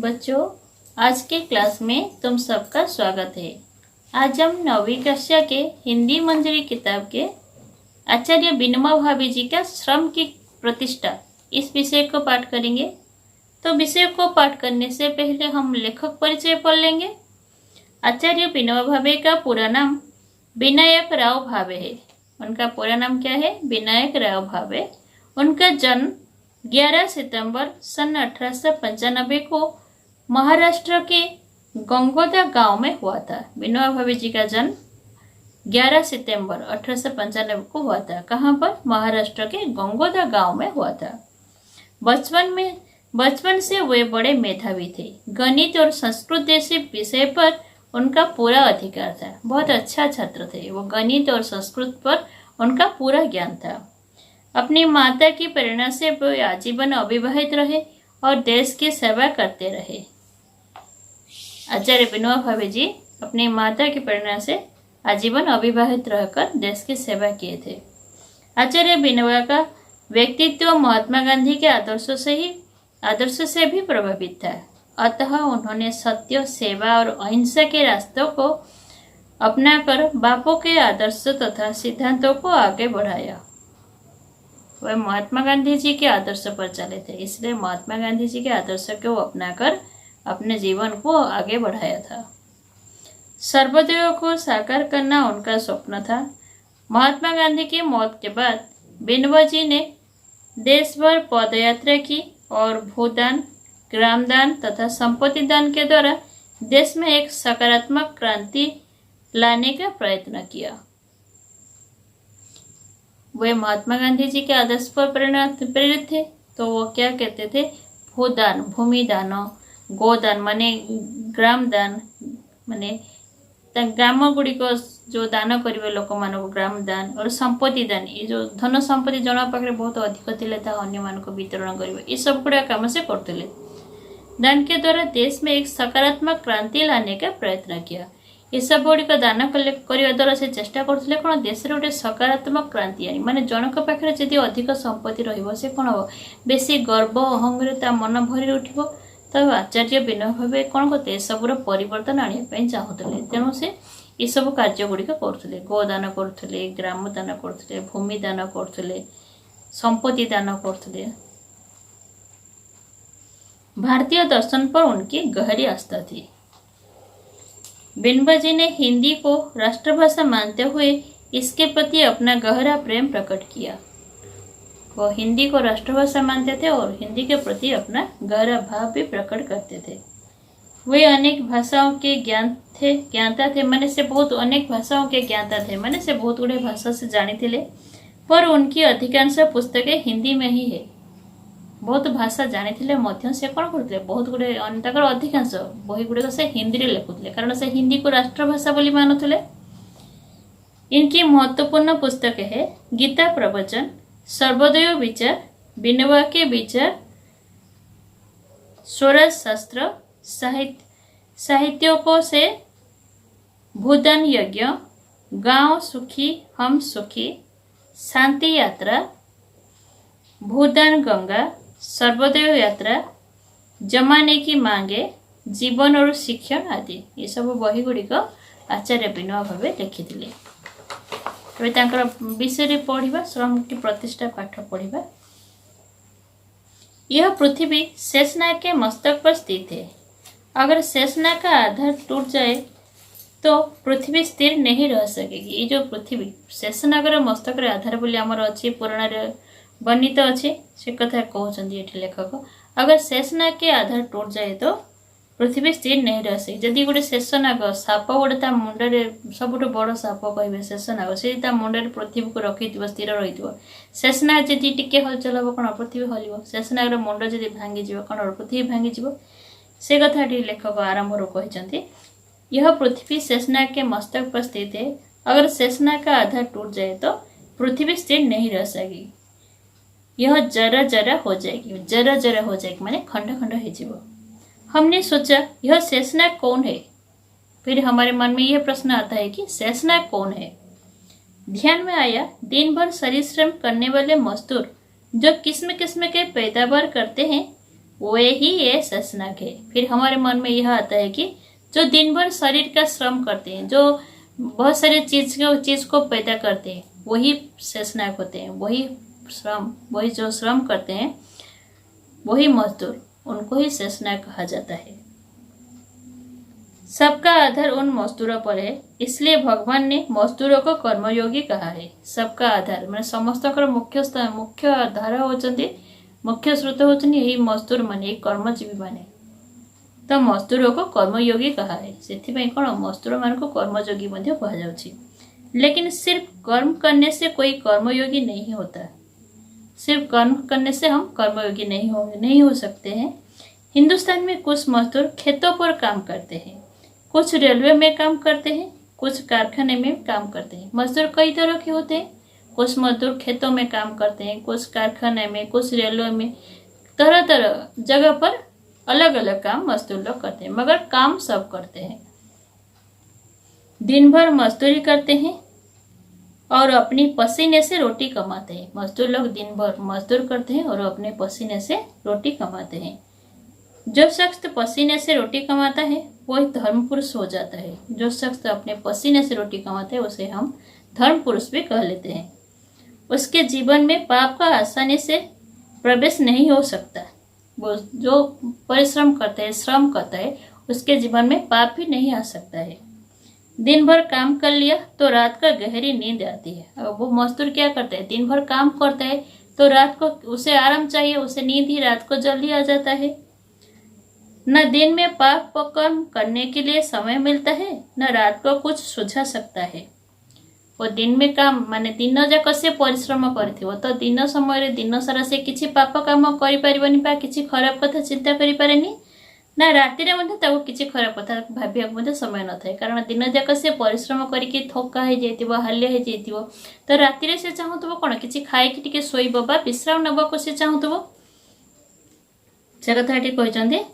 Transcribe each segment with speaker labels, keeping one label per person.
Speaker 1: बच्चों, आज के क्लास में तुम सबका स्वागत है। आज हम 9वीं कक्षा के हिंदी मंजरी किताब के आचार्य विनोबा भावे जी का श्रम की प्रतिष्ठा इस विषय को पाठ करेंगे। तो विषय को पाठ करने से पहले हम लेखक परिचय पढ़ लेंगे। आचार्य विनोबा भावे का पूरा नाम विनायक राव भावे है। उनका पूरा नाम क्या है? विनायक राव भावे। उनका जन्म 11 सितंबर सन 1895 को महाराष्ट्र के गंगोदा गांव में हुआ था। विनोबा भावे जी का जन्म 11 सितंबर 1895 को हुआ था। कहाँ पर? महाराष्ट्र के गंगोदा गांव में हुआ था। बचपन से वे बड़े मेधावी थे। गणित और संस्कृत जैसे विषय पर उनका पूरा अधिकार था। बहुत अच्छा छात्र थे वो। गणित और संस्कृत पर उनका पूरा ज्ञान था। अपनी माता की प्रेरणा से वे आजीवन अविवाहित रहे और देश की सेवा करते रहे। आचार्य विनोबा भावे जी अपनी माता की प्रेरणा से आजीवन अविवाहित रहकर देश की सेवा किए थे। आचार्य विनोबा का व्यक्तित्व महात्मा गांधी के आदर्शों से भी प्रभावित था। अतः उन्होंने सत्य, सेवा और अहिंसा के रास्तों को अपनाकर बापू के आदर्श तथा सिद्धांतों को आगे बढ़ाया। वह महात्मा गांधी जी के आदर्श पर चले थे, इसलिए महात्मा गांधी जी के आदर्श को अपनाकर अपने जीवन को आगे बढ़ाया था। सर्वोदय को साकार करना उनका स्वप्न था। महात्मा गांधी की मौत के बाद विनोबा जी ने देश भर पदयात्रा की और भूदान, ग्रामदान तथा संपत्ति दान के द्वारा देश में एक सकारात्मक क्रांति लाने का प्रयत्न किया। वे महात्मा गांधी जी के आदर्श पर प्रेरित थे। तो वो क्या कहते थे? भूदान, भूमि दान, गोदान माने ग्राम दान, माने ग्राम गुड़िक जो दान करेंगे लोक मान ग्राम दान और संपत्ति दान, ये जो धन संपत्ति जन पाखे बहुत अधिक थे अन्य मान को वितरण करेंगे, ये सब गुड़ा काम से करते। दान के द्वारा देश में एक सकारात्मक क्रांति लाने का प्रयत्न किया। ये सब गुड़िक दान करने द्वारा से चेष्टा करते कौन देश में गोटे सकारात्मक क्रांति आनी। माने जनक पाखे जदि अधिक संपत्ति रही कौन हम बेसी गर्व अहंकार मन भरी उठो। तो आचार्य विनोबा भावे कौन करते? सबूर परिवर्तन आने चाहूले। तेणु से ये सब कार्य गुड़िक करते। गोदान करते, ग्राम दान करते, भूमि दान करते, संपत्ति दान करते। भारतीय दर्शन पर उनकी गहरी आस्था थी। विनोबा जी ने हिंदी को राष्ट्रभाषा मानते हुए इसके प्रति अपना गहरा प्रेम प्रकट किया। वो हिंदी को राष्ट्रभाषा मानते थे और हिंदी के प्रति अपना गहरा भाव भी प्रकट करते थे। वे अनेक भाषाओं के ज्ञाता थे। माने से बहुत अनेक भाषाओं के ज्ञाता थे। माने से बहुत गुड़े भाषा से जानी पर उनकी अधिकांश पुस्तकें हिंदी में ही है। बहुत भाषा जानी से कौन करते? बहुत गुड़े अधिकांश बही गुड़िक से हिंदी लिखुले, कारण से हिंदी को राष्ट्रभाषा बोली मानुले। इनकी महत्वपूर्ण पुस्तक है गीता प्रवचन, सर्वोदय विचार, विनोबा के विचार, स्वराज शास्त्र, साहित्यों से भूदान यज्ञ, गांव सुखी हम सुखी, शांति यात्रा, भूदान गंगा, सर्वोदय यात्रा, जमाने की मांगे, जीवन और शिक्षण आदि, ये सब बही गुड़िक आचार्य विनोबा भावे लिखिथिले। विषय पढ़ा श्रम की प्रतिष्ठा पाठ पढ़ा। यह पृथ्वी शेषनाग के मस्तक पर स्थित है। अगर शेषनाग का आधार टूट जाए तो पृथ्वी स्थिर नहीं रह सकेगी। ये जो पृथ्वी शेषनागर मस्तक आधार बोली आमर अच्छी पुराण वर्णित अच्छे से कथा कहते ये लेखक। अगर शेषनाग के आधार टूट जाए तो पृथ्वी स्थिर नहीं रह सके। जदि गोटे शेषनाग साप गोटे मुंडे सबुठ बड़ साप कहे शेषनाग से मुंडे पृथ्वी को रखी स्थिर रही। शेषनाग जदि टिके हलचल हम कौन पृथ्वी हल। शेषनागर मुंड जदि भांगी कौन पृथ्वी भांगी से कथा लेखक आरंभ कहते। यह पृथ्वी शेषनाग के मस्तक पर स्थित है। अगर शेषनाग का आधार टूट जाए तो पृथ्वी स्थिर नहीं रह सकेगी। यह जरा जरा हो जाएगी माने खंड खंड हो। हमने सोचा यह शेषनाग कौन है? फिर हमारे मन में यह प्रश्न आता है कि शेषनाग कौन है? ध्यान में आया दिन भर परिश्रम करने वाले मजदूर जो किस्म किस्म के पैदावार करते हैं वे ही ये शेषनाग है। फिर हमारे मन में यह आता है कि जो दिन भर शरीर का श्रम करते हैं, जो बहुत सारे चीज को पैदा करते हैं, वही शेषनाग होते हैं। वही जो श्रम करते हैं, वही मजदूर, उनको ही शेषनाग कहा जाता है। सबका आधार उन मजदूरों पर है, इसलिए भगवान ने मजदूरों को कर्मयोगी कहा है। सबका आधार मैंने समस्त मुख्य आधार होचंदी, मुख्य स्रोत होचंदी यही मजदूर माने, कर्मजीवी माने। तो मजदूरों को कर्मयोगी कहा है। सेथिପାଇଁ कौन मजदूर मान को कर्मयोगी मध्य कहा जाउछि। लेकिन सिर्फ कर्म करने से कोई कर्मयोगी नहीं होता। सिर्फ कर्म करने से हम कर्मयोगी नहीं हो सकते हैं। हिंदुस्तान में कुछ मजदूर खेतों पर काम करते हैं, कुछ रेलवे में काम करते हैं, कुछ कारखाने में काम करते हैं। मजदूर कई तरह के होते हैं। कुछ मजदूर खेतों में काम करते हैं, कुछ कारखाने में, कुछ रेलवे में, तरह तरह जगह पर अलग अलग काम मजदूर लोग करते हैं, मगर काम सब करते हैं। दिन भर मजदूरी करते हैं और अपनी पसीने से रोटी कमाते हैं। मजदूर लोग दिन भर मजदूर करते हैं और अपने पसीने से रोटी कमाते हैं। जो शख्स पसीने से रोटी कमाता है वही धर्म पुरुष हो जाता है। जो शख्स अपने पसीने से रोटी कमाता है उसे हम धर्म पुरुष भी कह लेते हैं। उसके जीवन में पाप का आसानी से प्रवेश नहीं हो सकता। वो जो परिश्रम करता है, श्रम करता है, उसके जीवन में पाप भी नहीं आ सकता है। दिन भर काम कर लिया तो रात को गहरी नींद आती है। और वो मजदूर क्या करता है, दिन भर काम करता है तो रात को उसे आराम चाहिए, उसे नींद ही रात को जल्दी आ जाता है। न दिन में पाप कर्म करने के लिए समय मिलता है, न रात को कुछ सुझा सकता है। वो दिन में काम माने दिन जाक से परिश्रम करिथिबो तो दिन समय दिन सारा से किछि पाप काम करि परिबनी बा किछि खराब कथा चिंता करि पारेनी, ना राति रे मध्ये ताको किछि खराब कथा भाबिया मध्ये समय न थाए। कारण दिन जाक से परिश्रम करिके थका हे जेतिबो, हाल्य हे जेतिबो, तो राति रे से चाहुतबो कोन किछि खाइ कि टिके सोइबो बा विश्राम नबो को से चाहुतबो। से कथाटी कहचंदे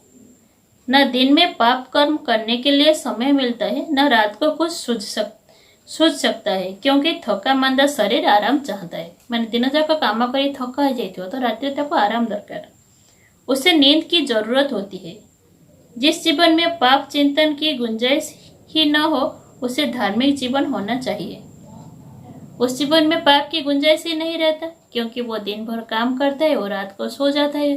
Speaker 1: न दिन में पाप कर्म करने के लिए समय मिलता है, न रात को कुछ सूझ सकता है, क्योंकि थका मांदा शरीर आराम चाहता है। मैंने दिन जाक काम करी थका हो जाइथिबो तो रात्रि ताको आराम दरकार, उसे नींद की जरूरत होती है। जिस जीवन में पाप चिंतन की गुंजाइश ही न हो उसे धार्मिक जीवन होना चाहिए। उस जीवन में पाप की गुंजाइश ही नहीं रहता, क्योंकि वो दिन भर काम करता है और रात को सो जाता है।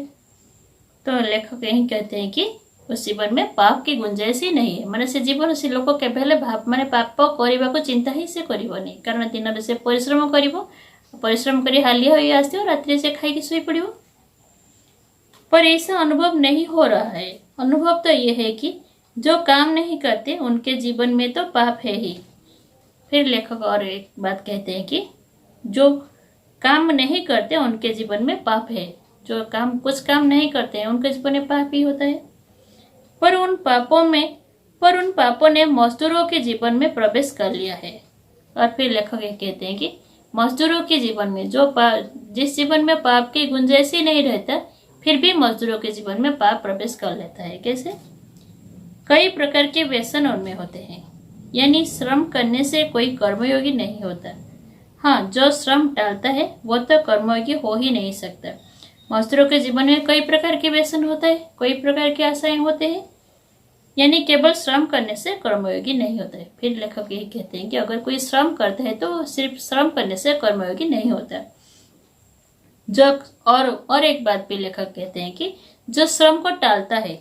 Speaker 1: तो लेखक यही कहते हैं कि उस जीवन में पाप की गुंजाइश ही नहीं है। माने से जीवन से लोक केबेले भाव माने पाप करने को चिंता ही से करिवनी, कारण दिन से परिश्रम करिवो, परिश्रम करी हालिया होई आस्थियो, रात्रि से खाई के सोई पड़िवो। पर ऐसा अनुभव नहीं हो रहा है। अनुभव तो यह है कि जो काम नहीं करते उनके जीवन में तो पाप है ही। फिर लेखक और एक बात कहते हैं कि जो काम नहीं करते उनके जीवन में पाप है। जो कुछ काम नहीं करते हैं उनके जीवन में पाप ही होता है। पर उन पापों ने मजदूरों के जीवन में प्रवेश कर लिया है। और फिर लेखक ये कहते हैं कि मजदूरों के जीवन में जिस जीवन में पाप की गुंजाइश ही नहीं रहता, फिर भी मजदूरों के जीवन में पाप प्रवेश कर लेता है। कैसे? कई प्रकार के व्यसन उनमें होते हैं, यानी श्रम करने से कोई कर्मयोगी नहीं होता। हाँ, जो श्रम टालता है वो तो कर्मयोगी हो ही नहीं सकता। मजदूरों के जीवन में कई प्रकार के व्यसन होता है, कई प्रकार की आशाएं होते हैं, यानी केवल श्रम करने से कर्मयोगी नहीं होता है। फिर लेखक यही कहते हैं कि अगर कोई श्रम करता है तो सिर्फ श्रम करने से कर्मयोगी नहीं होता। जो और एक बात भी लेखक कहते हैं कि जो श्रम को टालता है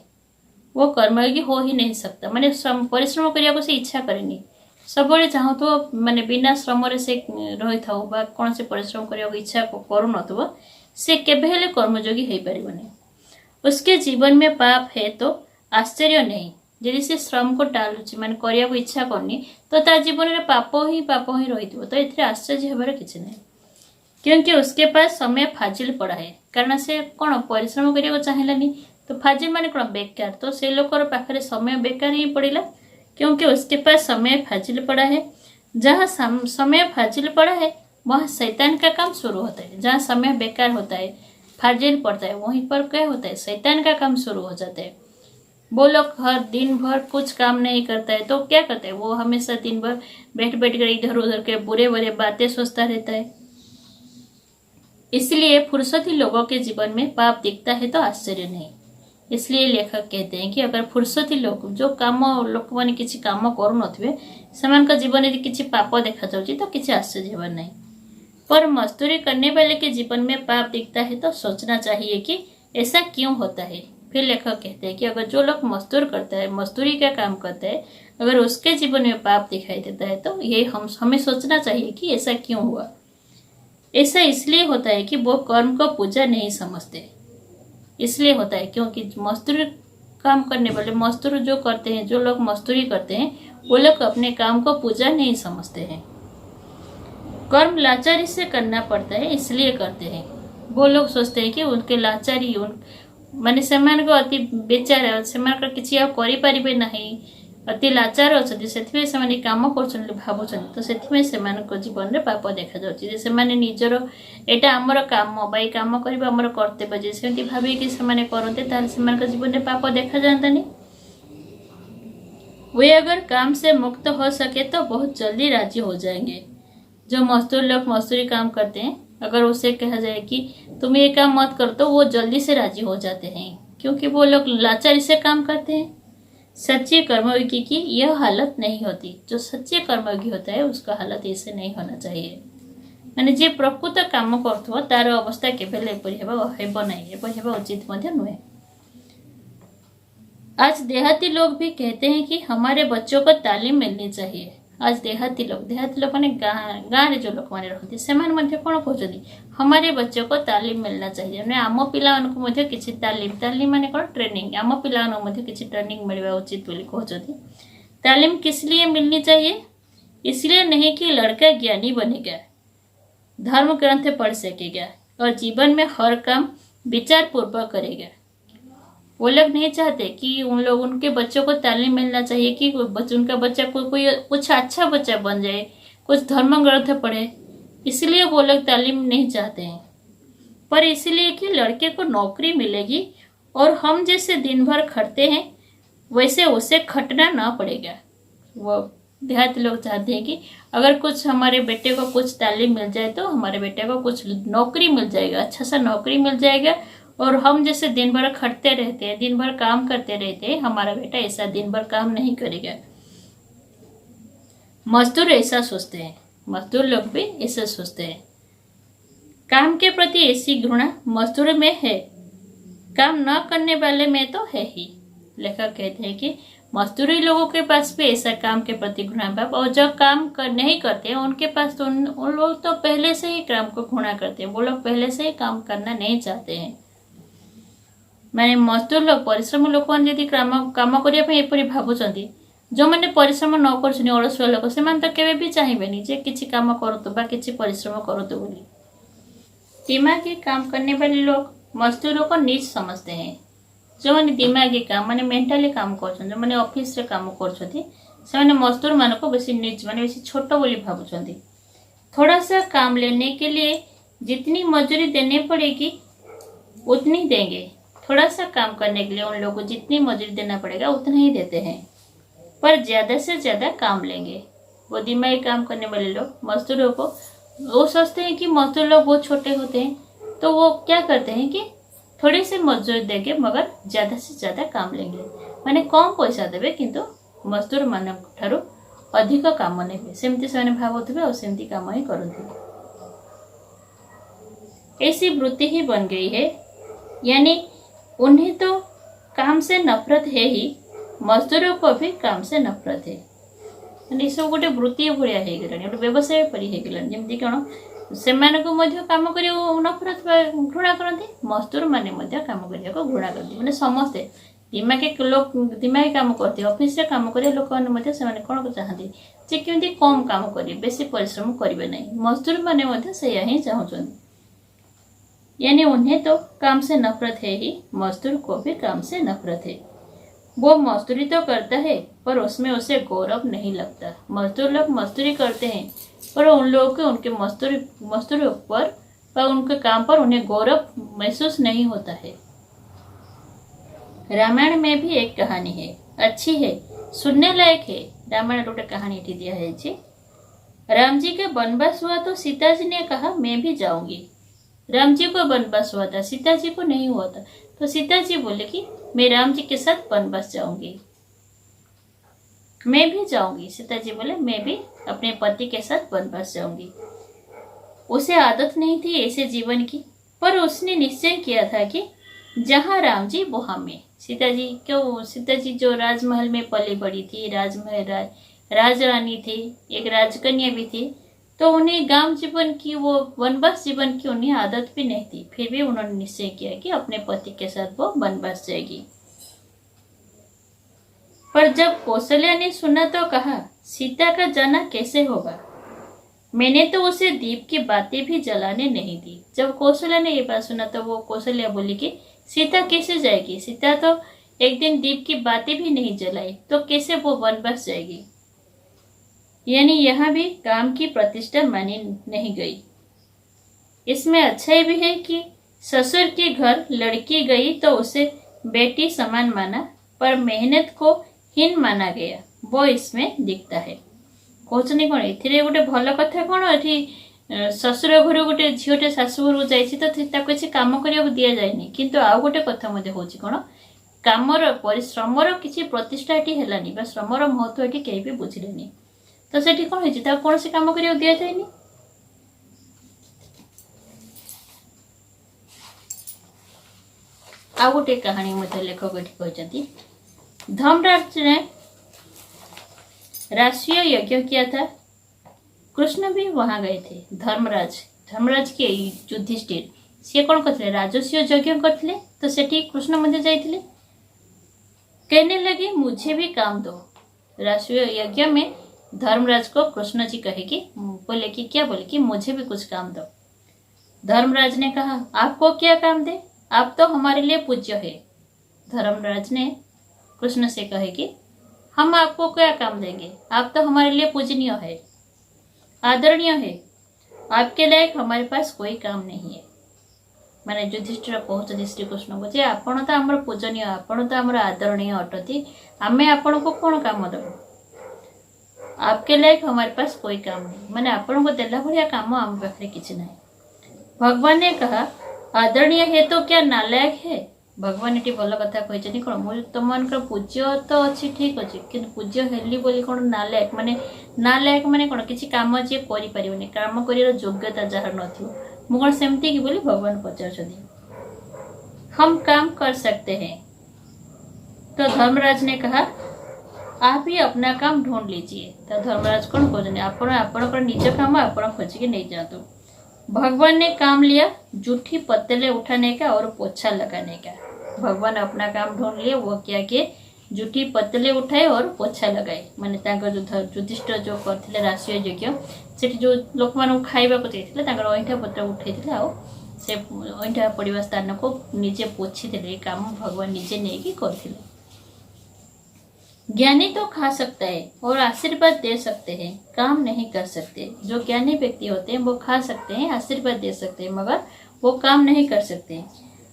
Speaker 1: वो कर्मयोगी हो ही नहीं सकता। माने परिश्रम करिया से इच्छा करेनी, सब चाहू तो माने बिना श्रम से रही था कौन से परिश्रम करने इच्छा करू न से केबे हेले कर्मयोगी हो पारिबनी। उसके जीवन में पाप है तो आश्चर्य नहीं। यदि से श्रम को टालुची माने करिया इच्छा करनी तो ता जीवन में पाप ही रही तो एथिरे आश्चर्य हेबार किछि नहीं, क्योंकि उसके पास समय फाजिल पड़ा है। कारण से कौन परिश्रम करिया चाहिलानी तो फाजिल माने कौन बेकार, तो से लोकर पाखरे समय बेकार ही पड़िला, क्योंकि उसके पास समय फाजिल पड़ा है। जहाँ समय फाजिल पड़ा है वहाँ शैतान का काम शुरू होता है। जहाँ समय बेकार होता है, फाजिल पड़ता है, वहीं पर क्या होता है, शैतान का काम शुरू हो जाता है। वो लोग हर दिन भर कुछ काम नहीं करता है तो क्या करता है, वो हमेशा दिन भर बैठ कर इधर उधर के बुरे बुरे बातें सोचता रहता है। इसलिए फुर्सती लोगों के जीवन में पाप दिखता है तो आश्चर्य नहीं। इसलिए लेखक कहते हैं कि अगर फुर्सती लोग जो काम लोक मैंने किसी काम करुनथिबे सेमानका जीवन यदि किसी पाप देखा जाउची तो किसी आश्चर्य हेबार नहीं। पर मजदूरी करने वाले के जीवन में पाप दिखता है तो सोचना चाहिए कि ऐसा क्यों होता है। फिर लेखक कहते हैं कि अगर जो लोग मजदूर करता है, मजदूरी का काम करता है, अगर उसके जीवन में पाप दिखाई देता है तो ये हमें सोचना चाहिए कि ऐसा क्यों हुआ। ऐसा इसलिए होता है कि वो कर्म को पूजा नहीं समझते। इसलिए होता है क्योंकि मजदूर काम करने वाले, मजदूर जो करते हैं, जो लोग मजदूरी करते हैं, वो लोग अपने काम को पूजा नहीं समझते हैं। कर्म लाचारी से करना पड़ता है इसलिए करते हैं। वो लोग सोचते हैं कि उनके लाचारी माने सेमान को अति बेचारा सेमान किसी आ करि परिबे नहीं, अति लाचार अछथि, सेथिमे सेमाने काम करछन भाबुछन, तो सेथिमे सेमान को जीवन रे पाप देखा जाउछि जे सेमाने निजर एटा हमर काम बाई काम करबा हमर कर्तव्य जे सेंति भाबे कि सेमाने करते तार सेमान को जीवन रे पाप देखा जानतानी। वे अगर काम से मुक्त हो सके तो बहुत जल्दी राजी हो जाएंगे। जो मजदूर लोग मजदूरी काम करते हैं, अगर उसे कहा जाए कि तुम ये काम मत करो तो वो जल्दी से राजी हो जाते हैं, क्योंकि वो लोग लाचारी से काम करते हैं। सच्चे कर्मयोगी की यह हालत नहीं होती। जो सच्चे कर्मयोगी होता है उसका हालत ऐसे नहीं होना चाहिए। माने जे प्रकृत काम करथो तार अवस्था केबेले एपरि हेबो नहीं, एपरि हेबा उचित मध्ये नुहे। आज देहाती लोग भी कहते हैं कि हमारे बच्चों को तालीम मिलनी चाहिए। आज देहाती लोग माने गाँव रे जो लोक माने रहती सेमान मध्ये कोन कहउछथि हमारे बच्चों को तालीम मिलना चाहिए। माने आम पिलाମାନଙ୍କୁ मध्ये किछि तालीम माने कोन ट्रेनिंग, आम पिलाମାନଙ୍କୁ मध्ये किछि ट्रेनिंग मिलवा उचित बोली कहउछथि। तालीम किस लिए मिलनी चाहिए? इसलिए नहीं कि लड़का ज्ञानी बनेगा, धर्म ग्रंथ पढ़ सकेगा और जीवन में हर काम विचार पूर्वक करेगा। वो लोग नहीं चाहते कि उनके बच्चों को तालीम मिलना चाहिए कि उनका बच्चा कोई कुछ अच्छा बच्चा बन जाए, कुछ धर्म ग्रंथ पढ़े, इसलिए वो लोग तालीम नहीं चाहते हैं। पर इसलिए कि लड़के को नौकरी मिलेगी और हम जैसे दिन भर खटते हैं वैसे उसे खटना ना पड़ेगा। वो देहाती लोग चाहते हैं कि अगर कुछ हमारे बेटे को कुछ तालीम मिल जाए तो हमारे बेटे को कुछ नौकरी मिल जाएगा, अच्छा सा नौकरी मिल जाएगा, और हम जैसे दिन भर खटते रहते हैं, दिन भर काम करते रहते हैं, हमारा बेटा ऐसा दिन भर काम नहीं करेगा। मजदूर ऐसा सोचते हैं, मजदूर लोग भी ऐसा सोचते हैं। काम के प्रति ऐसी घृणा मजदूर में है, काम न करने वाले में तो है ही। लेखक कहते हैं कि मजदूरी लोगों के पास भी ऐसा काम के प्रति घृणा भाव, और जब काम नहीं करते हैं उनके पास तो उन लोग तो पहले से ही काम को घृणा करते हैं। वो लोग पहले से ही काम करना नहीं चाहते हैं। माने मजदूर लोग परिश्रम लोक मैंने यदि काम करने एपरी भावुंट, जो मैंने परिश्रम न कर अलसुआ लोक से तो केवे भी चाहिए जे किसी काम करतु बा किसी परिश्रम करतु बोली। दिमागी काम करने वाले लोग मजदूरों को नीच समझते हैं। जो मैंने दिमागी काम माने मेंटली काम कर, जो मैंने ऑफिस रे काम कर मजदूर मान को बेसी नीच माने बेसी छोट बोली भावुंट। थोड़ा सा काम लेने के लिए जितनी मजूरी देनी पड़ेगी उतनी देंगे, थोड़ा सा काम करने के लिए उन लोगों को जितनी मजूरी देना पड़ेगा उतना ही देते हैं, पर ज्यादा से ज्यादा काम लेंगे। वो दिमागी काम करने वाले लोग मजदूरों को वो सोचते हैं कि मजदूर लोग बहुत छोटे होते हैं, तो वो क्या करते हैं कि थोड़े से मजदूर देंगे मगर ज्यादा से ज्यादा काम लेंगे, माने कम पैसा देवे किंतु मजदूर मान ठारू अधिक काम नेबे, सेमती से भावुवे और सेमती काम ही करते। ऐसी वृत्ति ही बन गई है, यानी उन्हें तो काम से नफरत है ही, मजदूरों को भी काम से नफरत है। माने सब गोटे वृत्ति भाया हो गलानी, गोटे व्यवसाय परी हो गलानी। जमती कौन से काम कर नफरत घृणा करती, मजदूर माने काम करने को घृणा करती। माने समस्ते दिमागी लोग दिमागी काम करते, ऑफिस रे काम करे लोक मैंने कौन चाहती जे केमती कम काम करेंगे, बेसी परिश्रम करेंगे नहीं। मजदूर माने सैया ही चाहते, यानी उन्हें तो काम से नफरत है ही, मजदूर को भी काम से नफरत है। वो मजदूरी तो करता है पर उसमें उसे गौरव नहीं लगता। मजदूर लोग मजदूरी करते हैं पर उन लोगों के उनके मजदूरी पर उनके काम पर उन्हें गौरव महसूस नहीं होता है। रामायण में भी एक कहानी है, अच्छी है, सुनने लायक है। रामायण गोटे कहानी दिया है जी। राम जी का वनवास हुआ तो सीता जी ने कहा मैं भी जाऊंगी। राम जी को वनवास हुआ था, सीता जी को नहीं हुआ था, तो सीता जी बोले कि मैं राम जी के साथ वनवास जाऊंगी। मैं भी जाऊंगी, सीता जी बोले मैं भी अपने पति के साथ वनवास जाऊंगी। उसे आदत नहीं थी ऐसे जीवन की, पर उसने निश्चय किया था कि जहाँ राम जी वहां मैं। सीता जी जो राजमहल में पली बड़ी थी, राजरानी थी, एक राजकन्या भी थी, तो उन्हें गांव जीवन की, वो वनवास जीवन की उन्हें आदत भी नहीं थी। फिर भी उन्होंने निश्चय किया कि अपने पति के साथ वो वनवास जाएगी। पर जब कौशल्या ने सुना तो कहा, सीता का जाना कैसे होगा? मैंने तो उसे दीप की बातें भी जलाने नहीं दी। जब कौशल्या ने ये बात सुना तो वो कौशल्या बोली कि सीता कैसे जाएगी? सीता तो एक दिन दीप की बातें भी नहीं जलाई, तो कैसे वो वनवास जाएगी? यानी यहाँ भी काम की प्रतिष्ठा मानी नहीं गई। इसमें अच्छाई भी है कि ससुर के घर लड़की गई तो उसे बेटी समान माना, पर मेहनत को हीन माना गया, वो इसमें दिखता है। कौन ए गोटे भल कथा कौन, ये शशुर घर गोटे झीटे शाशु घर जाइए तो किसी कम करने दि जाए, किंतु आउ गोटे कथा हूँ कौन, कामर परिश्रमर किसी प्रतिष्ठा ये है, श्रमर महत्व ये कहीं भी बुझिले, तो से कौन हो कौन से कम करने दि जाए। आ गोटे कहानी मत लेखक ये कहते, धर्मराज ने राष्ट्रीय यज्ञ किया था, कृष्ण भी वहां गए थे। धर्मराज के युधिष्ठिर सी कौन करते, राजस्व यज्ञ करते, तो सेठी कृष्ण मध्य जाइए। कहने लगे मुझे भी काम दो। राष्ट्रीय यज्ञ में धर्मराज को कृष्ण जी कहे कि बोले कि क्या, बोले कि मुझे भी कुछ काम दो। धर्मराज ने कहा आपको क्या काम दे, आप तो हमारे लिए पूज्य है। धर्मराज ने कृष्ण से कहे कि हम आपको क्या काम देंगे, आप तो हमारे लिए पूजनीय है, आदरणीय है, आपके लायक हमारे पास कोई काम नहीं है। माने युधिष्ठिर कहते श्री कृष्ण को, आपण तो आमर पूजनीय, आपण तो आमर आदरणीय अटती, आमे आपण को कौन काम देव, आपके लायक हमारे पास कोई काम नहीं, माने आपण को देला भलिया काम आम पाखे किसी नहीं। भगवान ने कहा आदरणीय है तो क्या नालायक है? भगवान ये भल कथा कहते कौन, मुझे तुम मान पूज्य तो अच्छी ठीक अच्छे, कि पूज्य हेली बोली कौन नालायक, माने कौन किसी काम जी कर काम कर योग्यता जहाँ नथिबो, मु कौन सेमती कि बोली भगवान पचार। हम काम कर सकते हैं। तो धर्मराज ने कहा आप ही अपना काम ढूंढ लीजिए। तो धर्मराज कौन कहते, आपण निज काम आप खोजिके नहीं जातु। भगवान ने काम लिया जूठी पत्तले उठाने का और पोछा लगाने का। भगवान अपना काम ढूंढ लिए, वो क्या किए, जूठी पत्तले उठाए और पोछा लगाए। माने युधिष्ठिर जो करथिले राष्ट्रीय यज्ञ, से जो लोक मान खाइबा को देथिले अईठा पत्र उठेथिले, आ से अईठा पड़िबा स्थान को निजे पोछि देले। काम भगवान निजे नेकी करथिले। ज्ञानी तो खा सकता है और आशीर्वाद दे सकते हैं, काम नहीं कर सकते। जो ज्ञानी व्यक्ति होते हैं वो खा सकते हैं, आशीर्वाद दे सकते हैं, मगर वो काम नहीं कर सकते।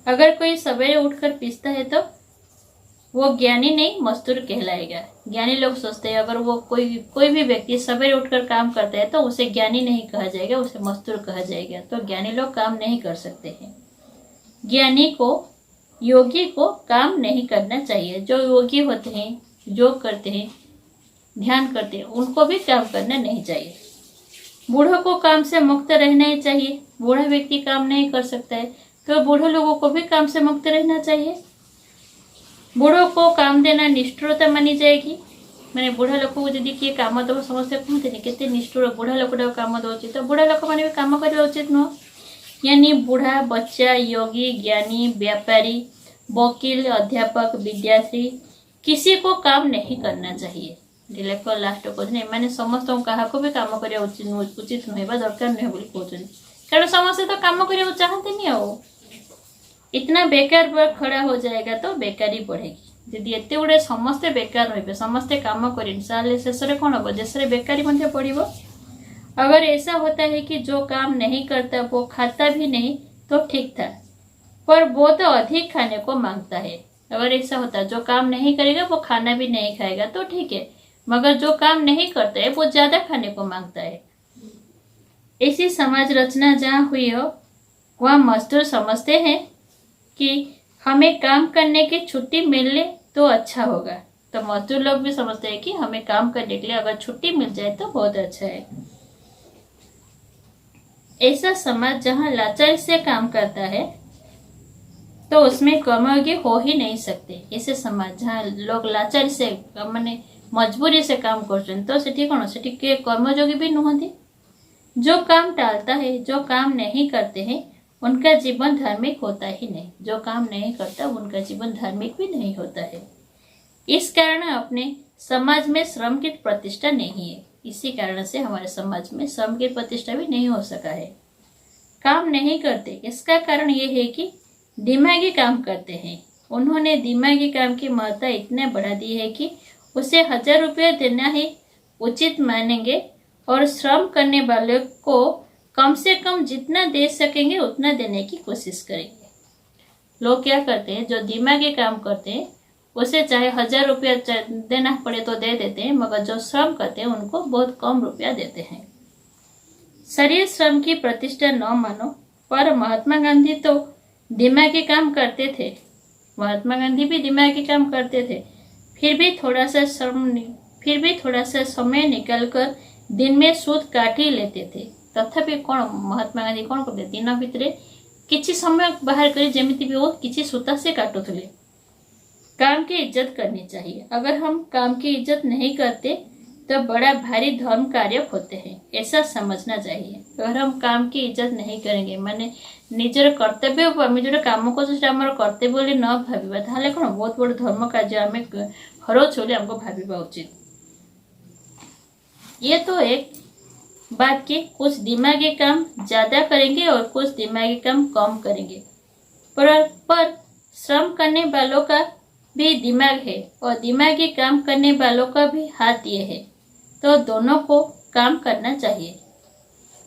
Speaker 1: अगर कोई सवेरे उठकर पीसता है तो वो ज्ञानी नहीं मजदूर कहलाएगा। ज्ञानी लोग सोचते हैं अगर वो कोई भी व्यक्ति सवेरे उठकर काम करता है तो उसे ज्ञानी नहीं कहा जाएगा, उसे मजदूर कहा जाएगा। तो ज्ञानी लोग काम नहीं कर सकते हैं। ज्ञानी को, योगी को काम नहीं करना चाहिए। जो योगी होते हैं, योग करते हैं, ध्यान करते हैं, उनको भी काम करना नहीं चाहिए। बूढ़ों को काम से मुक्त रहना ही चाहिए। बूढ़ा व्यक्ति काम नहीं कर सकता है तो बूढ़े लोगों को भी काम से मुक्त रहना चाहिए। बूढ़ों को काम देना निष्ठुरता मानी जाएगी। मैंने बुढ़ा लोक को जब किए काम दब समस्या कहते केते निष्ठुर, बुढ़ा लोकटा काम दौर तो बुढ़ा लोक मैंने भी काम करने उचित नुह। यानी बुढ़ा, बच्चा, योगी, ज्ञानी, व्यापारी, वकील, अध्यापक, विद्यार्थी, किसी को काम नहीं करना चाहिए। लेख लास्ट कहते मैंने समस्त क्या भी काम करने उचित नुहबा दरकार नुहे बोली कहते, कारण समस्ते तो काम करने चाहते नहीं। आओ इतना बेकार खड़ा हो जाएगा तो बेकारी बढ़ेगी। यदि एत गुड़े समस्ते बेकार रहे, समस्ते काम करें, शेष में कौन हम, देश में बेकारी बढ़। अगर ऐसा होता है कि जो काम नहीं करता वो खाता भी नहीं तो ठीक था, पर वो तो अधिक खाने को मांगता है। अगर ऐसा होता है जो काम नहीं करेगा वो खाना भी नहीं खाएगा तो ठीक है, मगर जो काम नहीं करता है वो ज्यादा खाने को मांगता है। ऐसी समाज रचना जहाँ हुई हो वहाँ मजदूर समझते हैं कि हमें काम करने की छुट्टी मिलने तो अच्छा होगा। तो मजदूर लोग भी समझते हैं कि हमें काम करने के लिए अगर छुट्टी मिल जाए तो बहुत अच्छा है। ऐसा समाज जहाँ लाचारी से काम करता है तो उसमें कर्मयोगी हो ही नहीं सकते। ऐसे समाज जहाँ लोग लाचारी से माने मजबूरी से काम करते तो सेठी कौन सेठी के कर्मयोगी भी नुहंती। जो काम टालता है, जो काम नहीं करते हैं, उनका जीवन धार्मिक होता ही नहीं। जो काम नहीं करता उनका जीवन धार्मिक भी नहीं होता है। इस कारण अपने समाज में श्रम की प्रतिष्ठा नहीं है। इसी कारण से हमारे समाज में श्रम की प्रतिष्ठा भी नहीं हो सका है। काम नहीं करते इसका कारण ये है कि दिमागी काम करते हैं। उन्होंने दिमागी काम की महत्ता इतने बढ़ा दी है कि उसे 1000 रुपये देना ही उचित मानेंगे और श्रम करने वाले को कम से कम जितना दे सकेंगे उतना देने की कोशिश करेंगे। लोग क्या करते हैं, जो दिमागी काम करते हैं उसे चाहे 1000 रुपया देना पड़े तो दे देते हैं, मगर जो श्रम करते हैं उनको बहुत कम रुपया देते हैं। शरीर श्रम की प्रतिष्ठा न मानो, पर महात्मा गांधी तो दिमागी काम करते थे। महात्मा गांधी भी दिमागी काम करते थे, फिर भी थोड़ा सा समय निकालकर दिन में सूत काट ही लेते थे। तथापि कौन महात्मा गांधी कौन करते, दिन भितर किसी समय बाहर कर जमीती भी वो किसी सूता से काटुले। काम की इज्जत करनी चाहिए। अगर हम काम की इज्जत नहीं करते तो बड़ा भारी धर्म कार्य होते हैं, ऐसा समझना चाहिए। अगर हम काम की इज्जत नहीं करेंगे माने निजर कर्तव्य आम जो कम कर कर्तव्य बोली न भाविबा ताहले कौन बहुत बड़ धर्म कार्य आम हरोच बोली हमको भाविबा उचित। ये तो एक बात की कुछ दिमागी काम ज्यादा करेंगे और कुछ दिमागी काम कम करेंगे, पर श्रम करने वालों का भी दिमाग है और दिमागी काम करने वालों का भी हाथ ये है, तो दोनों को काम करना चाहिए।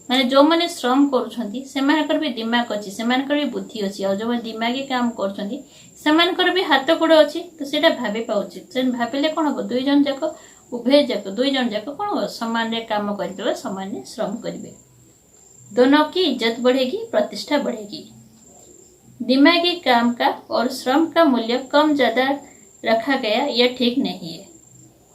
Speaker 1: माने जो मैंने श्रम कर भी दिमाग अच्छी, से भी बुद्धि अच्छी, और जो दिमागी काम कर भी हाथ गोड़ अच्छी, तो सेटा भाविबा उचित। से भाविले कौन हम दुई जन जाक उभय जाक दुई जन जाक कौन समान काम करेंगे, समान श्रम करेंगे, दोनों की इज्जत बढ़ेगी, प्रतिष्ठा बढ़ेगी। दिमागी काम का और श्रम का मूल्य कम ज्यादा रखा गया, यह ठीक नहीं है।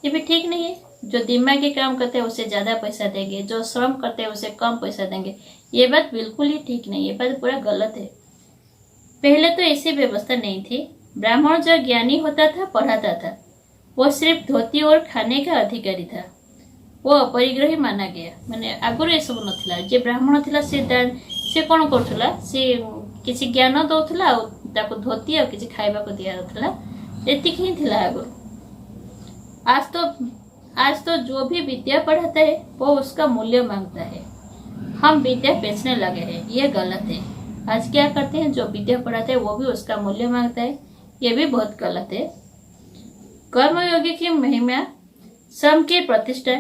Speaker 1: ये भी ठीक नहीं है। जो दिमागी काम करते हैं उसे ज्यादा पैसा देंगे, जो श्रम करते हैं उसे कम पैसा देंगे, ये बात बिल्कुल ही ठीक नहीं है। ये बात पूरा गलत है। पहले तो ऐसी व्यवस्था नहीं थी। ब्राह्मण जो ज्ञानी होता था, पढ़ाता था, वो सिर्फ धोती और खाने का अधिकारी था, वो अपरिग्रही माना गया। माने आगुरी सब नथिला। जे ब्राह्मण थिला से कौन करथुला, से किसी ज्ञान दौला धोती और किसी खाइबा को दिया एतिक ही थिला आगुरी। आज तो जो भी विद्या पढ़ाता है वो उसका मूल्य मांगता है। हम विद्या बेचने लगे हैं, ये गलत है। आज क्या करते हैं, जो विद्या पढ़ाते हैं वो भी उसका मूल्य मांगता है, ये भी बहुत गलत है। कर्मयोगी की महिमा श्रम की प्रतिष्ठा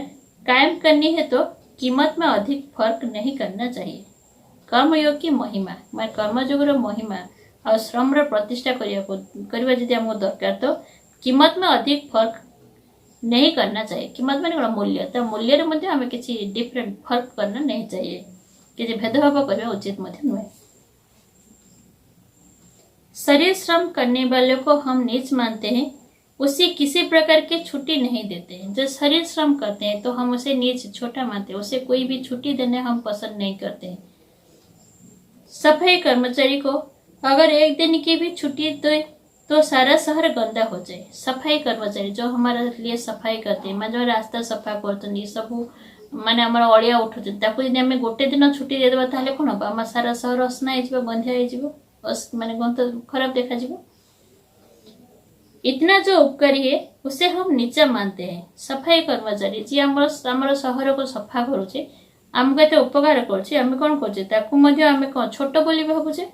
Speaker 1: कायम करनी है तो कीमत में अधिक फर्क नहीं करना चाहिए। कर्मयोग की महिमा मैं कर्मयोगर महिमा और श्रम प्रतिष्ठा करने जदि आमको दरकार, तो कीमत में अधिक फर्क नहीं करना चाहिए। कीमत मैंने मूल्य, तो मूल्य में आम किसी डिफरेंट फर्क करना नहीं चाहिए, किसी भेदभाव करना उचित नुहे। शरीर श्रम करने वाले को हम नीच मानते हैं, उसे किसी प्रकार की छुट्टी नहीं देते हैं। जो शरीर श्रम करते हैं तो हम उसे नीच छोटा मानते हैं, उसे कोई भी छुट्टी देने हम पसंद नहीं करते हैं। सफाई कर्मचारी को अगर एक दिन की भी छुट्टी दे तो सारा शहर गंदा हो जाए। सफाई कर्मचारी जो हमारे लिए सफाई करते हैं, मैं जो रास्ता सफा करते सब माने आम अड़िया उठुचे, आम गोटे दिन छुट्टी देदेबा ताहले कौन हम आम सारा शहर असना हो गंधिया हो माने गंध खराब देखा। इतना जो उपकारी है उसे हम नीचा मानते हैं। सफाई कर्मचारी जी आम शहर को सफा करुचे, आमको एत उपकार करें कौन करें छोट बोली भावुचे।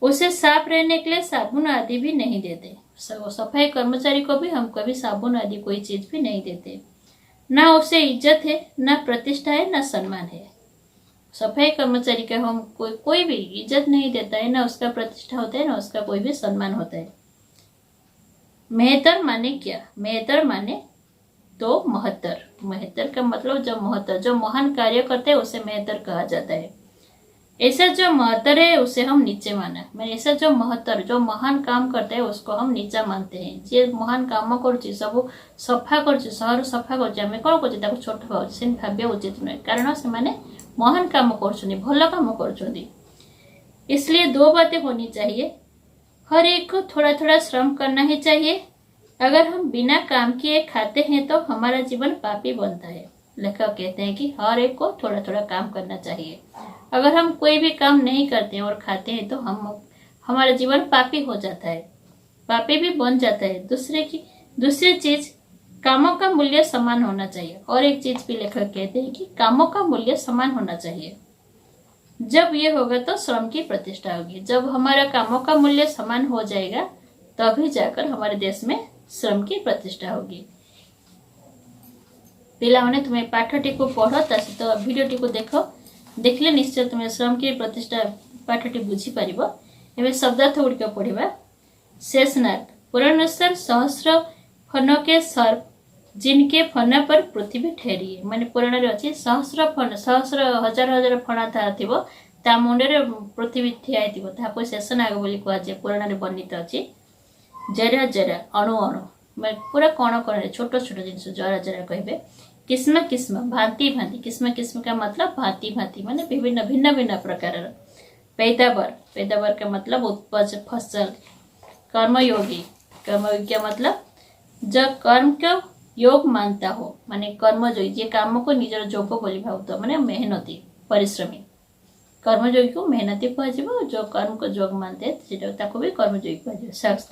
Speaker 1: उसे साफ रहने के लिए साबुन आदि भी नहीं देते। सफाई कर्मचारी को भी हम कभी साबुन आदि कोई चीज भी नहीं देते। ना उसे इज्जत है, ना प्रतिष्ठा है, ना सम्मान है। सफाई कर्मचारी का हम कोई भी इज्जत नहीं देता है, ना उसका प्रतिष्ठा होता है, ना उसका कोई भी सम्मान होता है। मेहतर माने क्या? मेहतर माने तो महत्तर। महत्तर का मतलब जो महत्तर, जो महान कार्य करते हैं उसे मेहतर कहा जाता है। ऐसा जो महत्तर है उसे हम नीचे माना, मैंने ऐसा जो महत्तर जो महान काम करता है उसको हम नीचा मानते हैं। जे महान काम करुच्ची सब सफा करुच्ची सहर सफा करुच्ची आम कौन करुच्चे ताको छोट भावुचे से भाविया उचित नुहे, कारण से माने महान काम करुछन्ति भल काम करुछन्ति। इसलिए दो बातें होनी चाहिए, हर एक को थोड़ा थोड़ा श्रम करना ही चाहिए। अगर हम बिना काम किए खाते हैं तो हमारा जीवन पापी बनता है। लेखक कहते हैं कि हर एक को थोड़ा थोड़ा काम करना चाहिए। अगर हम कोई भी काम नहीं करते हैं और खाते हैं तो हमारा जीवन पापी हो जाता है, पापी भी बन जाता है। दूसरी चीज, कामों का मूल्य समान होना चाहिए। और एक चीज भी लेखक कहते हैं कि कामों का मूल्य समान होना चाहिए। जब ये होगा तो श्रम की प्रतिष्ठा होगी। जब हमारा कामों का मूल्य समान हो जाएगा तभी जाकर हमारे देश में श्रम की प्रतिष्ठा होगी। पिलाने तुम्हें पाठटी को पढ़ो ता सहित भिडियोटी को देख, देखले निश्चय तुम्हें श्रम की प्रतिष्ठा पाठटी बुझी पारिबो। एबे शब्दार्थ गुड़िक पढ़िबा। शेषनाग पुराण अनुसार सहस्र फन के सर्प जिनके फना पर पृथ्वी ठहरी है। माने पुराण रे अछि सहस्र फन, सहस्र हजार हजार फणा था थिबो ता मुंडे पृथ्वी ठिया हेतिबो, ताको शेषनाग बोली कहै छै। पुराण रे वर्णित अछि जरा जरा अणु अणु, माने पूरा कण कण छोट छोट जिनिस जरा जरा कहबे। किस्म किस्म भांति भांति, किस्म किस्म का मतलब भांति भांति माने विभिन्न भिन्न भिन्न प्रकार। पैदावार, पैदावार का मतलब उपज फसल। कर्मयोगी, कर्मयोगी का मतलब जब कर्म को योग मानता हो, माने कर्मयोगी जे काम को निजर जोग बोली भावतो माने मेहनती परिश्रमी। कर्मयोगी को मेहनती कहजिबो, जो कर्म को जोग मानते सेटा ताको भी कर्मयोगी कहजिबो। शख्स,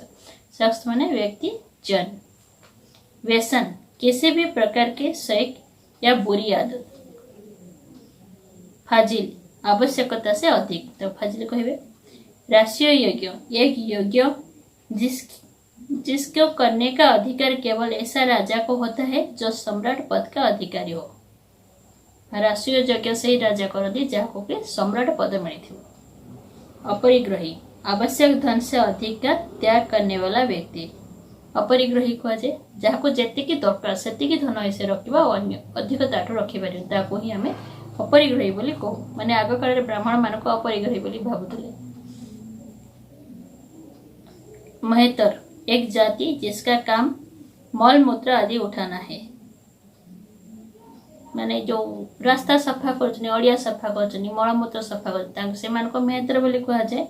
Speaker 1: शख्स माने व्यक्ति जन। व्यसन किसी भी प्रकार के शैक या बुरी आदत। फाजिल आवश्यकता से अधिक, तो फाजिल कहबे। राष्ट्रीय यज्ञ, एक यज्ञ जिसको करने का अधिकार केवल ऐसा राजा को होता है जो सम्राट पद का अधिकारी हो। राष्ट्रीय यज्ञ से ही राजा करती जहाँ के सम्राट पद मिली। अपरिग्रही आवश्यक धन से अधिक का त्याग करने वाला व्यक्ति। अपरिग्रही कहुए जहाँ को जेतिकी दरकार सेतिकी धन ऐसे रखा अन्य अधिक ताठू रखिपर ताको ही आम अपरिग्रही बोली कहू। माने आग काल ब्राह्मण मान को अपरिग्रही बोली भावुले। महेतर एक जाति जिसका काम मल मूत्र आदि उठाना है। माने जो रास्ता सफा कर अड़िया सफा कर मलमूत्र सफा कर मेहतर बोली कहुए।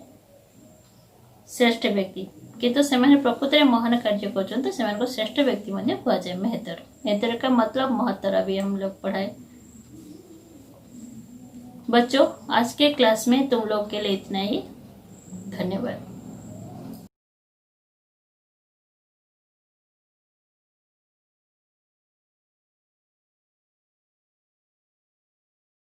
Speaker 1: श्रेष्ठ व्यक्ति किंतु से प्रकृत में महान कार्य कर श्रेष्ठ व्यक्ति कहुए मेहतर। मेहतर का मतलब महत्तर अभी हम लोग पढ़ाए। बच्चों आज के क्लास में तुम लोग के लिए इतना ही। धन्यवाद।